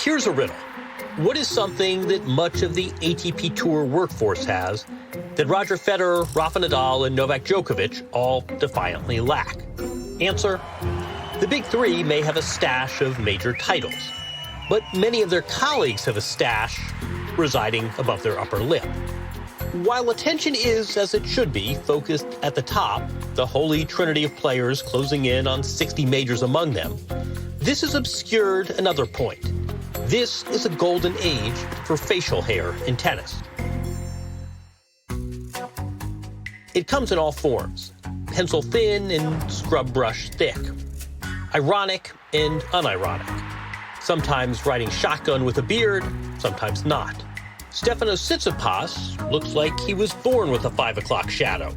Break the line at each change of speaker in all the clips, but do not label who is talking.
Here's a riddle. What is something that much of the ATP Tour workforce has that Roger Federer, Rafa Nadal, and Novak Djokovic all defiantly lack? Answer: the big three may have a stash of major titles, but many of their colleagues have a stash residing above their upper lip. While attention is, as it should be, focused at the top, the holy trinity of players closing in on 60 majors among them, this has obscured another point. This is a golden age for facial hair in tennis. It comes in all forms, pencil thin and scrub brush thick, ironic and unironic, sometimes riding shotgun with a beard, sometimes not. Stefanos Tsitsipas looks like he was born with a 5 o'clock shadow.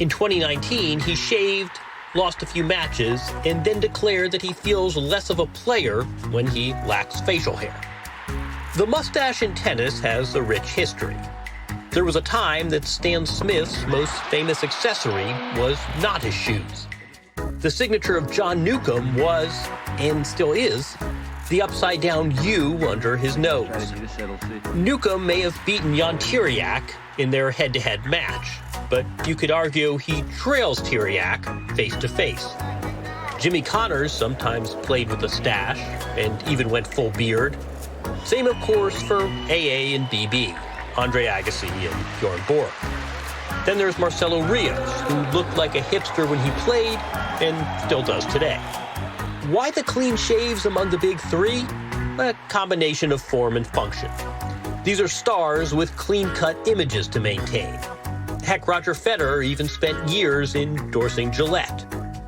In 2019, he shaved, lost a few matches, and then declared that he feels less of a player when he lacks facial hair. The mustache in tennis has a rich history. There was a time that Stan Smith's most famous accessory was not his shoes. The signature of John Newcombe was, and still is, the upside-down U under his nose. Newcombe may have beaten Jan Tiriac in their head-to-head match, but you could argue he trails Tiriac face-to-face. Jimmy Connors sometimes played with a stash and even went full beard. Same, of course, for AA and BB, Andre Agassi and Bjorn Borg. Then there's Marcelo Rios, who looked like a hipster when he played and still does today. Why the clean shaves among the big three? A combination of form and function. These are stars with clean-cut images to maintain. Heck, Roger Federer even spent years endorsing Gillette.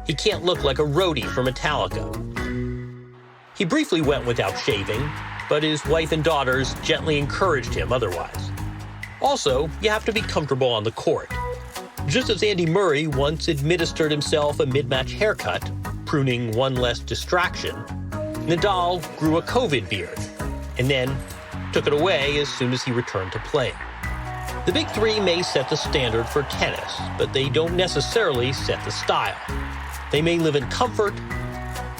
He can't look like a roadie for Metallica. He briefly went without shaving, but his wife and daughters gently encouraged him otherwise. Also, you have to be comfortable on the court. Just as Andy Murray once administered himself a mid-match haircut, pruning one less distraction, Nadal grew a COVID beard, and then took it away as soon as he returned to playing. The big three may set the standard for tennis, but they don't necessarily set the style. They may live in comfort,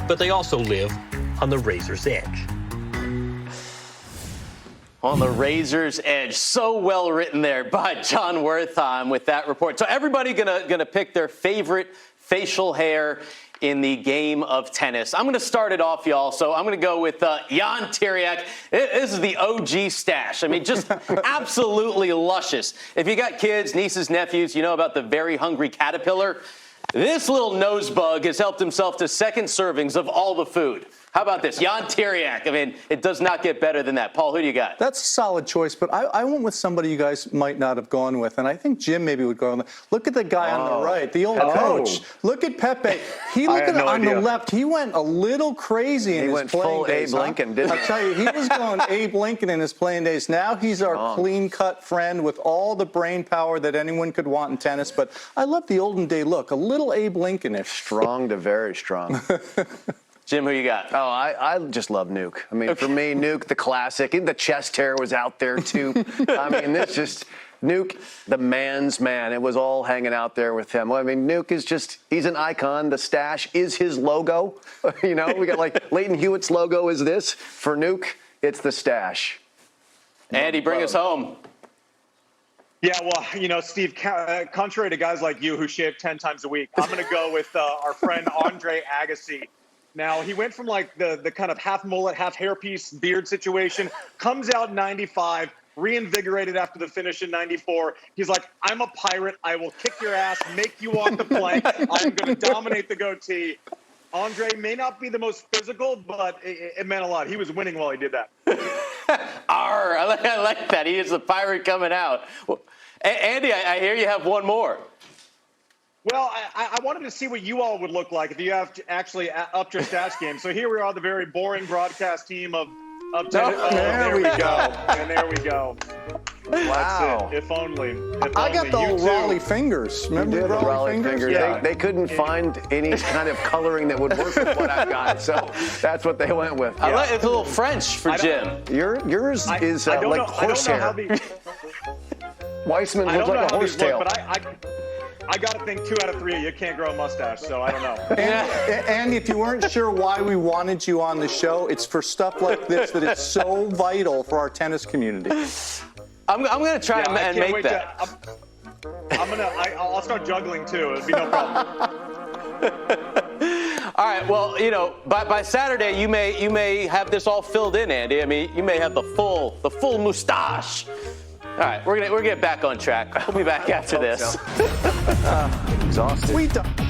but they also live on the razor's edge.
On the razor's edge. So well written there by John Wertheim with that report. So everybody gonna pick their favorite facial hair in the game of tennis. I'm going to start it off, y'all. So I'm going to go with Jan Tiriac. This is the OG stash. I mean, just absolutely luscious. If you got kids, nieces, nephews, you know about the very hungry caterpillar. This little nose bug has helped himself to second servings of all the food. How about this? Jan Tiriac. I mean, it does not get better than that. Paul, who do you got?
That's a solid choice, but I went with somebody you guys might not have gone with, and I think Jim maybe would go on. Look at the guy on the right, the old coach. Look at Pepe. He looked at on the left. He went a little crazy in his playing days.
He went full Abe Lincoln, didn't he?
I tell you, he was going Abe Lincoln in his playing days. Now he's our clean-cut friend with all the brain power that anyone could want in tennis. But I love the olden day look, a little Abe Lincoln-ish.
Strong to very strong.
Jim, who you got?
Oh, I just love Nuke. I mean, for me, Nuke, the classic. The chest hair was out there, too. I mean, this just, Nuke, the man's man. It was all hanging out there with him. I mean, Nuke is just, he's an icon. The stash is his logo. You know, we got like Leighton Hewitt's logo is this. For Nuke, it's the stash.
Andy, bring us home.
Yeah, well, you know, Steve, contrary to guys like you who shave 10 times a week, I'm going to go with our friend Andre Agassi. Now, he went from like the kind of half mullet, half hairpiece beard situation, comes out in 95, reinvigorated after the finish in 94. He's like, I'm a pirate. I will kick your ass, make you walk the plank. I'm going to dominate the goatee. Andre may not be the most physical, but it meant a lot. He was winning while he did that.
I like that. He is the pirate coming out. Well, Andy, I hear you have one more.
Well, I wanted to see what you all would look like if you have actually upped your stash game. So here we are, the very boring broadcast team of tennis. Oh, there we go. And there we go.
Wow.
That's it. If only.
I got the old Raleigh fingers. Remember the Raleigh fingers?
Yeah. They couldn't find any kind of coloring that would work with what I've got, so that's what they went with.
I like it's a little French for Jim.
Yours is like horsehair. Weissman looks like a horsetail.
But I got to think 2 out of 3 of you can't grow a mustache, so I don't know.
And if you weren't sure why we wanted you on the show, it's for stuff like this that it's so vital for our tennis community.
I'm going to try and make that.
I'll start juggling too. It'll be no problem.
All right. Well, you know, by Saturday you may have this all filled in, Andy. I mean, you may have the full mustache. All right, we're gonna get back on track. We'll be back after this.
Exhausted.
We don't.